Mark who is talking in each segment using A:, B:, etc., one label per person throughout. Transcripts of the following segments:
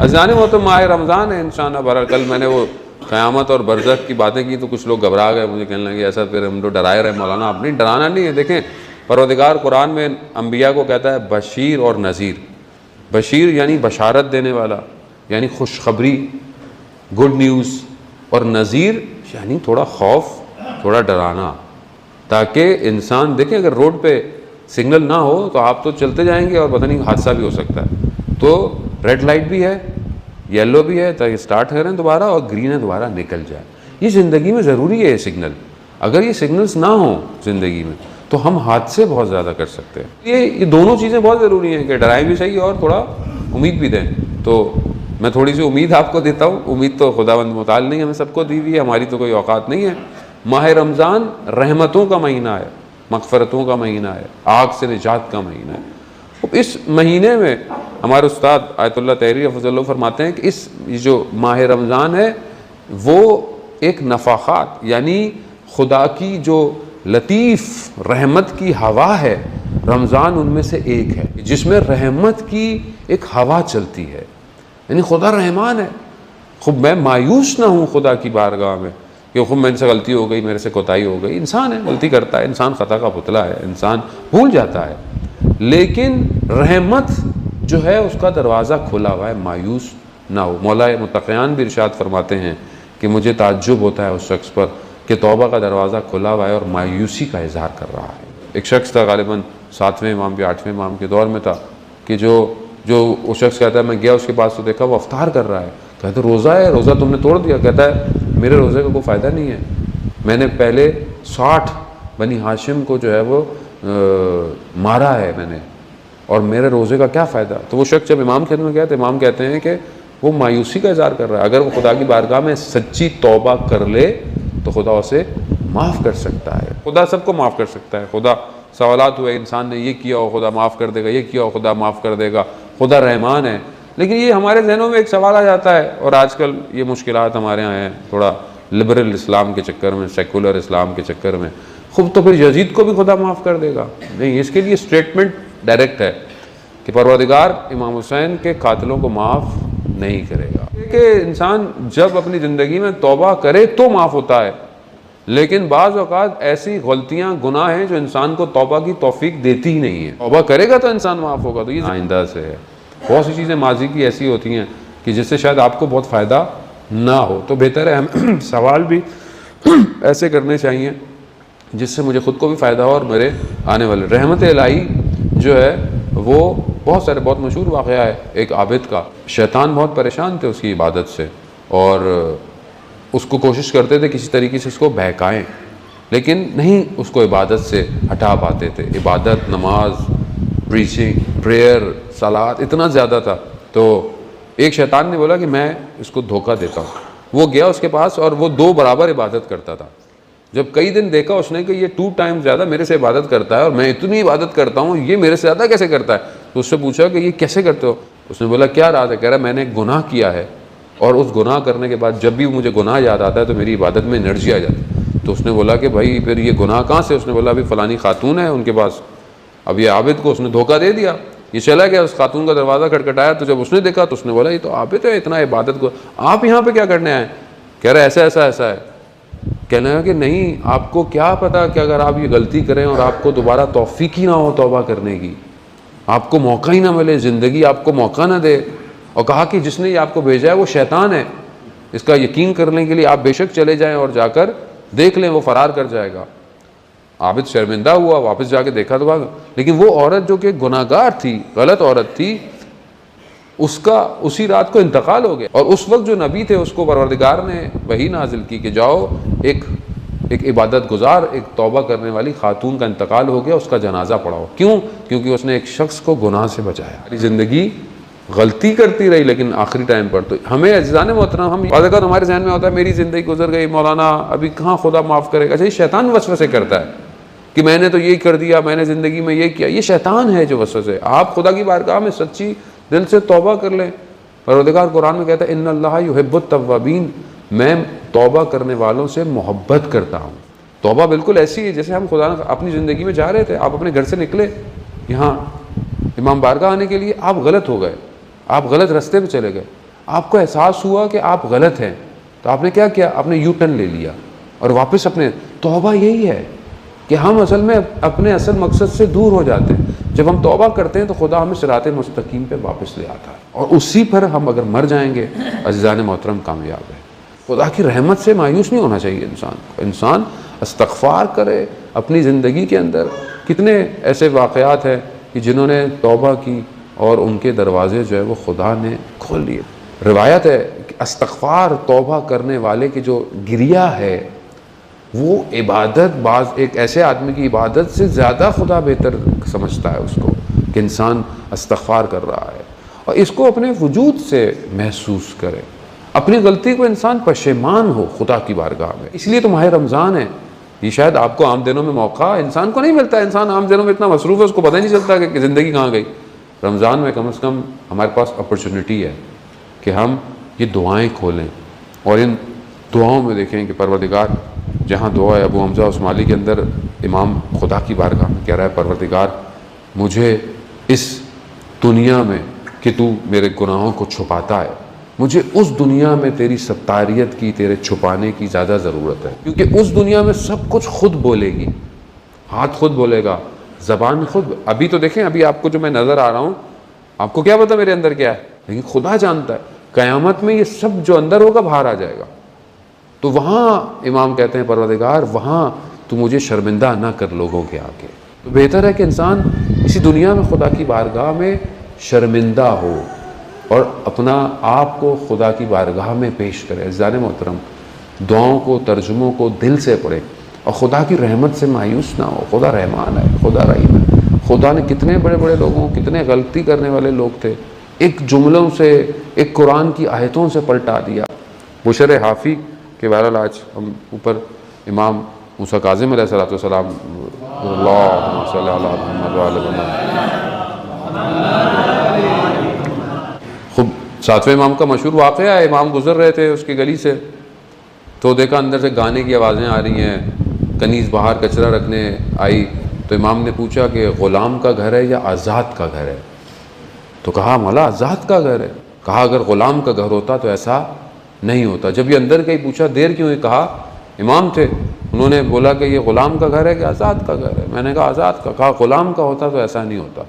A: अज़ान वो तो माह रमज़ान है इंशाअल्लाह। बहरहाल कल मैंने वो क़यामत और बरज़ख की बातें की तो कुछ लोग घबरा गए, मुझे कहने लगे ऐसा फिर हम लोग डराए रहे। मौलाना आप नहीं, डराना नहीं है। देखें, परवरदिगार कुरान में अम्बिया को कहता है बशीर और नज़ीर। बशीर यानी बशारत देने वाला, यानी खुशखबरी, गुड न्यूज़, और नज़ीर यानी थोड़ा खौफ, थोड़ा डराना, ताकि इंसान देखें अगर रोड पे सिग्नल ना हो तो आप तो चलते जाएंगे और पता नहीं हादसा भी हो सकता है। तो रेड लाइट भी है, येलो भी है, ताकि स्टार्ट करें दोबारा, और ग्रीन है दोबारा निकल जाए। ये ज़िंदगी में ज़रूरी है ये सिग्नल। अगर ये सिग्नल्स ना हो ज़िंदगी में तो हम हादसे बहुत ज़्यादा कर सकते हैं। ये दोनों चीज़ें बहुत ज़रूरी हैं कि डराएं भी सही और थोड़ा उम्मीद भी दें। तो मैं थोड़ी सी उम्मीद आपको देता हूँ। उम्मीद तो खुदावंद मुताल नहीं हमें सबको दी हुई है, हमारी तो कोई औकात नहीं है। माह रमज़ान रहमतों का महीना है, मग़फ़िरतों का महीना है, आग से निजात का महीना है। तो इस महीने में हमारे उस्ताद आयतुल्लाह तहरी हफ़िज़हुल्लाह फरमाते हैं कि इस जो माह रमज़ान है वो एक नफ़ाख़ात यानी खुदा की जो लतीफ़ रहमत की हवा है, रमज़ान उनमें से एक है जिसमें रहमत की एक हवा चलती है। यानी खुदा रहमान है। खूब मैं मायूस ना हूँ खुदा की बारगाह में कि खूब मेरे से गलती हो गई, मेरे से कोताही हो गई। इंसान है, गलती करता है, इंसान ख़ता का पुतला है, इंसान भूल जाता है, लेकिन रहमत जो है उसका दरवाज़ा खुला हुआ है, मायूस ना हो। मौलाए मुत्तक़ियान भी इरशाद फरमाते हैं कि मुझे ताज्जुब होता है उस शख्स पर कि तौबा का दरवाज़ा खुला हुआ है और मायूसी का इज़हार कर रहा है। एक शख्स था, गालिबन 7वें इमाम या 8वें इमाम के दौर में था, कि जो वो शख्स कहता है मैं गया उसके पास तो देखा वो अफ्तार कर रहा है। कहते रोज़ा है, रोज़ा तुमने तोड़ दिया। कहता है मेरे रोज़े का कोई फ़ायदा नहीं है, मैंने पहले 60 बनी हाशिम को जो है वो मारा है मैंने, और मेरे रोज़े का क्या फ़ायदा। तो वो शख्स जब इमाम के में गया तो इमाम कहते हैं कि वो मायूसी का इज़हार कर रहा है। अगर वो खुदा की बारगाह में सच्ची तौबा कर ले तो खुदा उसे माफ़ कर सकता है। खुदा सबको माफ़ कर सकता है। खुदा सवालात हुए इंसान ने ये किया हो खुदा माफ़ कर देगा, ये किया हो खुदा माफ़ कर देगा, खुदा रहमान है। लेकिन ये हमारे जहनों में एक सवाल आ जाता है, और आजकल ये मुश्किलात हमारे यहाँ हैं थोड़ा लिबरल इस्लाम के चक्कर में, सेकुलर इस्लाम के चक्कर में। खूब तो फिर यजीद को भी खुदा माफ़ कर देगा? नहीं, इसके लिए स्टेटमेंट डायरेक्ट है कि परवरदिगार इमाम हुसैन के कातिलों को माफ़ नहीं करेगा। कि इंसान जब अपनी ज़िंदगी में तौबा करे तो माफ़ होता है, लेकिन बाज़ औक़ात ऐसी गलतियाँ गुनाह हैं जो इंसान को तौबा की तौफीक देती ही नहीं है। तौबा करेगा तो इंसान माफ़ होगा। तो ये आइंदा से है। बहुत सी चीज़ें माजी की ऐसी होती हैं कि जिससे शायद आपको बहुत फ़ायदा ना हो, तो बेहतर है हम सवाल भी ऐसे करने चाहिए जिससे मुझे ख़ुद को भी फ़ायदा हो और मेरे आने वाले। रहमत इलाही जो है वो बहुत मशहूर वाक़या है एक आबिद का। शैतान बहुत परेशान थे उसकी इबादत से, और उसको कोशिश करते थे किसी तरीके से उसको बहकाएं, लेकिन नहीं उसको इबादत से हटा पाते थे। इबादत, नमाज, प्रीचिंग, प्रेयर, सलात इतना ज़्यादा था। तो एक शैतान ने बोला कि मैं इसको धोखा देता हूँ। वो गया उसके पास और वो 2 बराबर इबादत करता था। जब कई दिन देखा उसने कि ये 2 टाइम ज़्यादा मेरे से इबादत करता है और मैं इतनी इबादत करता हूँ, ये मेरे से ज़्यादा कैसे करता है। तो उससे पूछा कि ये कैसे करते हो। उसने बोला क्या राज है। कह रहा मैंने गुनाह किया है, और उस गुनाह करने के बाद जब भी मुझे गुनाह याद आता है तो मेरी इबादत में एनर्जी आ जाती है। तो उसने बोला कि भाई फिर ये गुनाह कहाँ से। उसने बोला अभी फ़लानी खातून है उनके पास। अब ये आबिद को उसने धोखा दे दिया। ये चला गया, उस खातून का दरवाज़ा खटखटाया, तो जब उसने देखा तो उसने बोला ये तो आबिद है, इतना इबादत को आप यहाँ पे क्या करने आए। कह रहा ऐसा ऐसा ऐसा है। कहने लगा कि नहीं, आपको क्या पता कि अगर आप ये गलती करें और आपको दोबारा तौफीक ही ना हो तौबा करने की, आपको मौका ही ना मिले, ज़िंदगी आपको मौका ना दे। और कहा कि जिसने ये आपको भेजा है वो शैतान है, इसका यकीन करने के लिए आप बेशक चले जाएं और जाकर देख लें, वो फ़रार कर जाएगा। आबिद शर्मिंदा हुआ, वापस जाके देखा तो भाग। लेकिन वो औरत जो कि गुनाहगार थी, गलत औरत थी, उसका उसी रात को इंतकाल हो गया। और उस वक्त जो नबी थे उसको परवरदिगार ने वही नाजिल की कि जाओ एक इबादत गुजार, एक तौबा करने वाली खातून का इंतकाल हो गया, उसका जनाजा पढ़ाओ। क्यों? क्योंकि उसने एक शख्स को गुनाह से बचाया। हमारी ज़िंदगी गलती करती रही, लेकिन आखिरी टाइम पर तो हमें अज़ीज़ान मोहतरम, हम अगर हमारे जहन में होता है मेरी ज़िंदगी गुजर गई मौलाना, अभी कहाँ खुदा माफ़ करेगा। अच्छा, ये शैतान वसवसे करता है कि मैंने तो ये कर दिया, मैंने ज़िंदगी में ये किया। ये शैतान है जो वसवसे। आप खुदा की बारगाह में सच्ची दिल से तौबा कर लें। परवरदिगार कुरान में कहता है इन्नल्लाह युहिब्बुत तव्वाबीन, मैं तौबा करने वालों से मोहब्बत करता हूँ। तौबा बिल्कुल ऐसी है जैसे हम खुदा अपनी ज़िंदगी में जा रहे थे। आप अपने घर से निकले, यहाँ इमाम बारगाह आने के लिए आप गलत हो गए, आप गलत रास्ते पे चले गए, आपको एहसास हुआ कि आप गलत हैं, तो आपने क्या किया, आपने यू टर्न ले लिया और वापस अपने, तौबा यही है कि हम असल में अपने असल मकसद से दूर हो जाते हैं। जब हम तौबा करते हैं तो खुदा हमें सिराते मुस्तकीम पे वापस ले आता है और उसी पर हम अगर मर जाएंगे, अज़ीज़ान मोहतरम, कामयाब है। खुदा की रहमत से मायूस नहीं होना चाहिए इंसान को। इंसान इस्तग़फ़ार करे अपनी ज़िंदगी के अंदर। कितने ऐसे वाक़यात हैं कि जिन्होंने तौबा की और उनके दरवाज़े जो है वो खुदा ने खोल लिए। रिवायत है कि इस्तग़फ़ार तौबा करने वाले की जो गिरिया है वो इबादत, बाज एक ऐसे आदमी की इबादत से ज़्यादा खुदा बेहतर समझता है उसको कि इंसान इस्तग़फ़ार कर रहा है और इसको अपने वजूद से महसूस करे। अपनी गलती को इंसान पशेमान हो खुदा की बारगाह में। इसलिए तो माह रमज़ान है। ये शायद आपको आम दिनों में मौका इंसान को नहीं मिलता है। इंसान आम दिनों में इतना मसरूफ़ है उसको पता ही नहीं चलता कि ज़िंदगी कहाँ गई। रमज़ान में कम से कम हमारे पास अपॉर्चुनिटी है कि हम ये दुआएँ खोलें और इन दुआओं में देखें कि परवरदिगार, जहाँ दुआ है अबू हमज़ा उस्माली के अंदर इमाम खुदा की बारगाह में कह रहा है, परवरदिगार मुझे इस दुनिया में कि तू मेरे गुनाहों को छुपाता है, मुझे उस दुनिया में तेरी सत्तारियत की, तेरे छुपाने की ज़्यादा ज़रूरत है। क्योंकि उस दुनिया में सब कुछ खुद बोलेगी, हाथ खुद बोलेगा, ज़बान खुद। अभी तो देखें, अभी आपको जो मैं नज़र आ रहा हूँ, आपको क्या पता मेरे अंदर क्या है, लेकिन खुदा जानता है। क़यामत में ये सब जो अंदर होगा बाहर आ जाएगा। तो वहाँ इमाम कहते हैं, परवरदिगार वहाँ तू मुझे शर्मिंदा ना कर लोगों के आगे। तो बेहतर है कि इंसान इसी दुनिया में खुदा की बारगाह में शर्मिंदा हो और अपना आप को खुदा की बारगाह में पेश करे। अज़ीज़ान मोहतरम, दुआओं को, तर्जुमों को दिल से पढ़े और खुदा की रहमत से मायूस ना हो। खुदा रहमान है, खुदा रहीम है। खुदा ने कितने बड़े बड़े लोगों, कितने गलती करने वाले लोग थे, एक जुमलों से, एक कुरान की आयतों से पलटा दिया। बुशर हाफ़ी के बहरहाल आज हम ऊपर इमाम मूसा काज़िम अलैहिस्सलाम खूब 7वें इमाम का मशहूर वाक़या है। इमाम गुज़र रहे थे उसकी गली से, तो देखा अंदर से गाने की आवाज़ें आ रही हैं। कनीज़ बाहर कचरा रखने आई तो इमाम ने पूछा कि ग़ुलाम का घर है या आज़ाद का घर है? तो कहा मौला आज़ाद का घर है। कहा अगर ग़ुलाम का घर होता तो ऐसा नहीं होता। जब ये अंदर कहीं पूछा देर क्यों है, कहा इमाम थे, उन्होंने बोला कि ये ग़ुलाम का घर है कि आज़ाद का घर है? मैंने कहा आज़ाद का। कहा ग़ुलाम का होता तो ऐसा नहीं होता।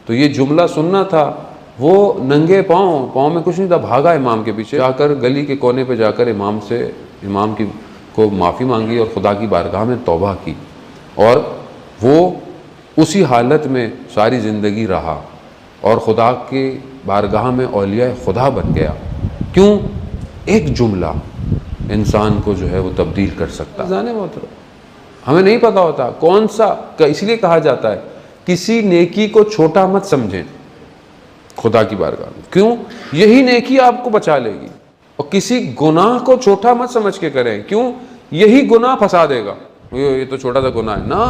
A: तो ये जुमला सुनना था। वो नंगे पाँव में कुछ नहीं था, भागा इमाम के पीछे जाकर गली के कोने पे जाकर इमाम की को माफ़ी मांगी और खुदा की बारगाह में तौबा की और वो उसी हालत में सारी ज़िंदगी रहा और खुदा की बारगाह में औलिया खुदा बन गया। क्यों? एक जुमला इंसान को जो है वो तब्दील कर सकता है। जाने मोहतरम, हमें नहीं पता होता कौन सा, इसलिए कहा जाता है किसी नेकी को छोटा मत समझें खुदा की बारगाह में। क्यों? यही नेकी आपको बचा लेगी। और किसी गुनाह को छोटा मत समझ के करें। क्यों? यही गुनाह फंसा देगा। ये तो छोटा सा गुनाह है ना,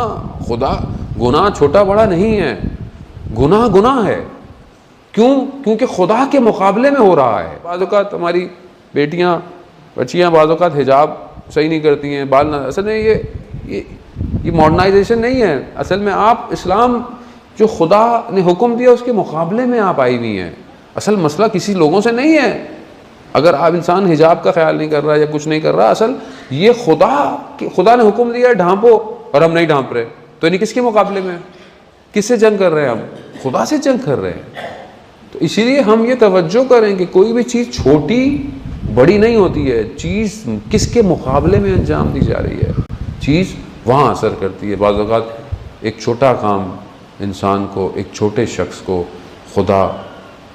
A: खुदा गुनाह छोटा बड़ा नहीं है, गुनाह गुनाह है। क्यों? क्योंकि खुदा के मुकाबले में हो रहा है। बाज़ औक़ात हमारी बेटियां बच्चियां बाज़ औक़ात हिजाब सही नहीं करती हैं, बाल ना, असल में ये मॉडर्नाइजेशन नहीं है। असल में आप इस्लाम जो खुदा ने हुक्म दिया उसके मुकाबले में आप आई हुई हैं। असल मसला किसी लोगों से नहीं है। अगर आप इंसान हिजाब का ख्याल नहीं कर रहा या कुछ नहीं कर रहा, असल ये खुदा ने हुक्म दिया है ढांपो और हम नहीं ढांप रहे, तो यानी किसके मुकाबले में, किससे जंग कर रहे हैं? हम खुदा से जंग कर रहे हैं। तो इसीलिए हम ये तवज्जो करें कि कोई भी चीज़ छोटी बड़ी नहीं होती है, चीज़ किसके मुकाबले में अंजाम दी जा रही है, चीज़ वहाँ असर करती है। बाज़ औक़ात एक छोटा काम इंसान को, एक छोटे शख्स को खुदा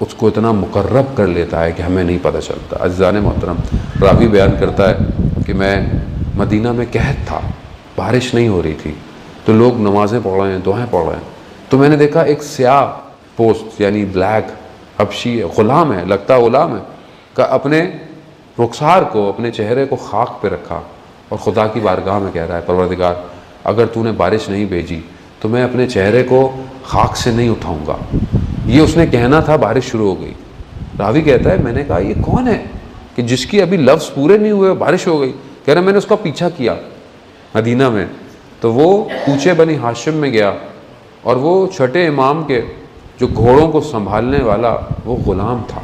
A: उसको इतना मुकर्रब कर लेता है कि हमें नहीं पता चलता। अज़ीज़ान मोहतरम, रावी बयान करता है कि मैं मदीना में कहत था, बारिश नहीं हो रही थी, तो लोग नमाज़ें पढ़ रहे हैं, दुआएं पढ़ रहे हैं, तो मैंने देखा एक स्याह पोस्ट यानी ब्लैक हबशी है, ग़ुलाम है, लगता ग़ुलाम है, का अपने रुखसार को, अपने चेहरे को खाक पे रखा और खुदा की बारगाह में कह रहा है, परवरदिगार अगर तूने बारिश नहीं भेजी तो मैं अपने चेहरे को खाक से नहीं उठाऊँगा। ये उसने कहना था, बारिश शुरू हो गई। रावी कहता है मैंने कहा ये कौन है कि जिसकी अभी लफ्ज़ पूरे नहीं हुए बारिश हो गई? कह रहा मैंने उसका पीछा किया मदीना में, तो वो कूचे बनी हाशिम में गया और वो छठे इमाम के जो घोड़ों को संभालने वाला वो ग़ुलाम था,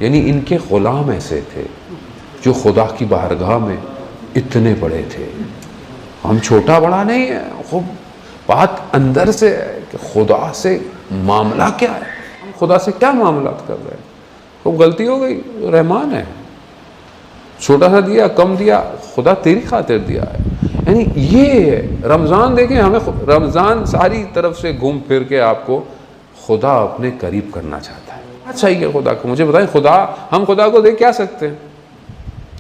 A: यानी इनके ग़ुलाम ऐसे थे जो खुदा की बारगाह में इतने बड़े थे। हम छोटा बड़ा नहीं है, खूब बात अंदर से है कि खुदा से मामला क्या है, हम खुदा से क्या मामला कर रहे हैं। खूब गलती हो गई, रहमान है, छोटा सा दिया, कम दिया, खुदा तेरी खातिर दिया है। यानी ये रमज़ान देखें, हमें रमज़ान सारी तरफ से घूम फिर के आपको खुदा अपने करीब करना चाहता है। क्या चाहिए खुदा को, मुझे बताएं। खुदा, हम खुदा को देख क्या सकते हैं?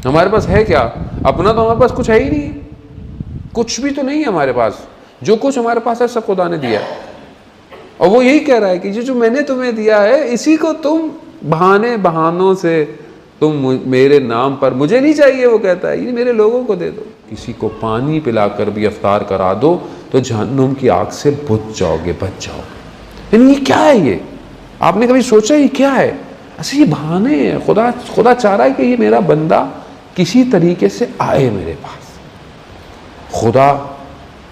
A: हमारे पास है क्या? अपना तो हमारे पास कुछ है ही नहीं, कुछ भी तो नहीं है हमारे पास। जो कुछ हमारे पास है सब खुदा ने दिया, और वो यही कह रहा है कि जो मैंने तुम्हें दिया है इसी को तुम बहानों से तुम मेरे नाम पर, मुझे नहीं चाहिए, वो कहता है ये मेरे लोगों को दे दो। किसी को पानी पिलाकर भी इफ्तार करा दो तो जहन्नुम की आग से बुझ जाओगे, बच जाओगे। यानी ये क्या है? ये आपने कभी सोचा ये क्या है? ऐसे ये बहाने हैं। खुदा चाह रहा है कि ये मेरा बंदा किसी तरीके से आए मेरे पास। खुदा,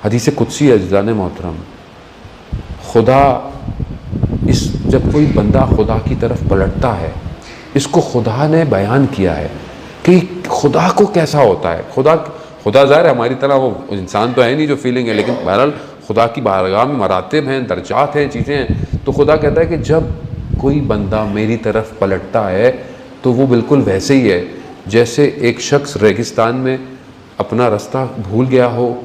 A: हदीस कुदसी है जाने मोहतरम, खुदा जब कोई बंदा खुदा की तरफ पलटता है, इसको खुदा ने बयान किया है कि खुदा को कैसा होता है। खुदा ज़ाहिर हमारी तरह वो इंसान तो है नहीं जो फीलिंग है, लेकिन बहरहाल खुदा की बारगाह में मरातिब हैं, दर्जात हैं, चीज़ें हैं। तो खुदा कहता है कि जब कोई बंदा मेरी तरफ पलटता है तो वो बिल्कुल वैसे ही है जैसे एक शख्स रेगिस्तान में अपना रास्ता भूल गया हो,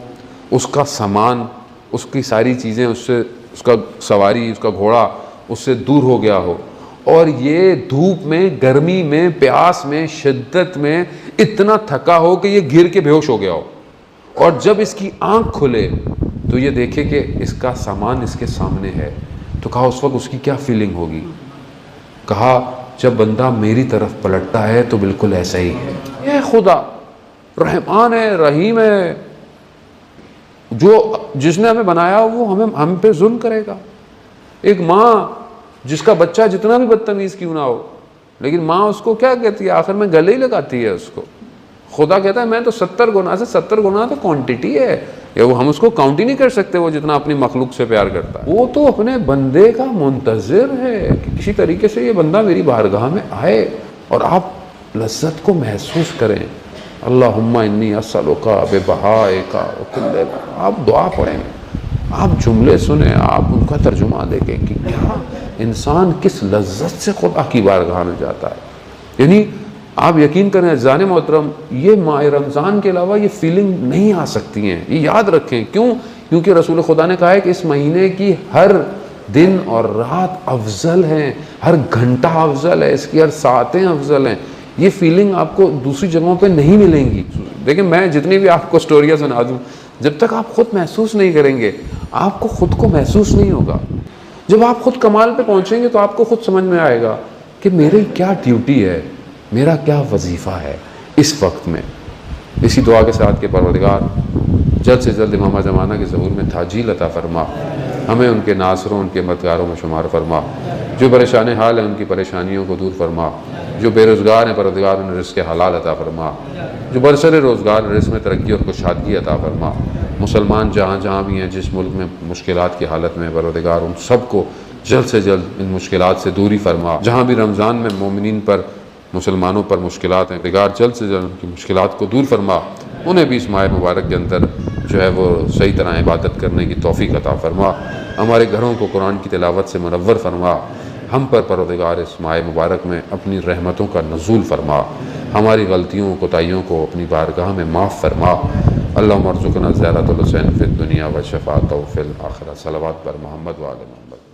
A: उसका सामान, उसकी सारी चीज़ें उससे, उसका सवारी, उसका घोड़ा उससे दूर हो गया हो, और ये धूप में, गर्मी में, प्यास में, शिद्दत में इतना थका हो कि ये गिर के बेहोश हो गया हो, और जब इसकी आंख खुले तो ये देखे कि इसका सामान इसके सामने है, तो कहा उस वक्त उसकी क्या फीलिंग होगी? कहा जब बंदा मेरी तरफ पलटता है तो बिल्कुल ऐसा ही है। ये खुदा रहमान है, रहीम है, जो जिसने हमें बनाया वो हम पे जुल्म करेगा। एक माँ जिसका बच्चा जितना भी बदतमीज़ क्यों ना हो, लेकिन माँ उसको क्या कहती है? आखिर में गले ही लगाती है उसको। खुदा कहता है मैं तो 70 गुना से 70 गुना तो क्वांटिटी है, या वो हम उसको काउंट ही नहीं कर सकते, वो जितना अपनी मखलूक से प्यार करता है। वो तो अपने बंदे का मुंतज़िर है कि किसी तरीके से ये बंदा मेरी बारगाह में आए और आप लज्जत को महसूस करें। अल्लाहुम्मा इन्नी अस्सलुका बिबहाइका व कुल्ले, आप दुआ पढ़ें, आप जुमले सुने, आप उनका तर्जुमा देखें कि क्या इंसान किस लज्जत से खुदा की बारगाह में जाता है। यानी आप यकीन करें जाने मोहतरम, ये माह रमज़ान के अलावा ये फीलिंग नहीं आ सकती हैं, ये याद रखें। क्यों? क्योंकि रसूल खुदा ने कहा है कि इस महीने की हर दिन और रात अफजल हैं, हर घंटा अफजल है, इसकी हर सातें अफजल हैं। ये फीलिंग आपको दूसरी जगहों पे नहीं मिलेंगी। देखिए, मैं जितनी भी आपको स्टोरियाँ सुना दूँ, जब तक आप खुद महसूस नहीं करेंगे आपको खुद को महसूस नहीं होगा। जब आप खुद कमाल पे पहुँचेंगे तो आपको खुद समझ में आएगा कि मेरी क्या ड्यूटी है, मेरा क्या वजीफ़ा है इस वक्त में। इसी दुआ के साथ के परवरदिगार जल्द से जल्द इमाम ज़माना के ज़हूर में ताजील अता फरमा, हमें उनके नासरों, उनके मददगारों में शुमार फरमा। जो परेशान हाल है उनकी परेशानियों को दूर फरमा। जो बेरोज़गार हैं परवरदिगार उन्हें रिज़्क़ हलाल अता फरमा। जो बरसर रोज़गार रिज़्क़ में तरक्की और खुशहादगी अता फरमा। मुसलमान जहाँ जहाँ भी हैं, जिस मुल्क में मुश्किलात की हालत में, परवरदिगार उन सब को जल्द से जल्द इन मुश्किलात से दूरी फरमा। जहाँ भी रमज़ान में मोमिनीन पर, मुसलमानों पर मुश्किलात हैं, परवरदिगार जल्द से जल्द उनकी मुश्किलात को दूर फरमा। उन्हें भी इस माह मुबारक के अंदर जो है वो सही तरह इबादत करने की तौफ़ीक़ अता फरमा। हमारे घरों को कुरान की तिलावत से मुनव्वर फरमा। हम पर परवरदिगार इस माह मुबारक में अपनी रहमतों का नज़ूल फरमा। हमारी गलतियों, कोताहियों को अपनी बारगाह में माफ़ फरमा। अल्लाहुम्मा अर्ज़ुक़ना ज़ियारतुल हुसैन फ़िद दुनिया व शफ़ाअतहु फ़िल आखिरह। सलवात बर मोहम्मद व आले मोहम्मद।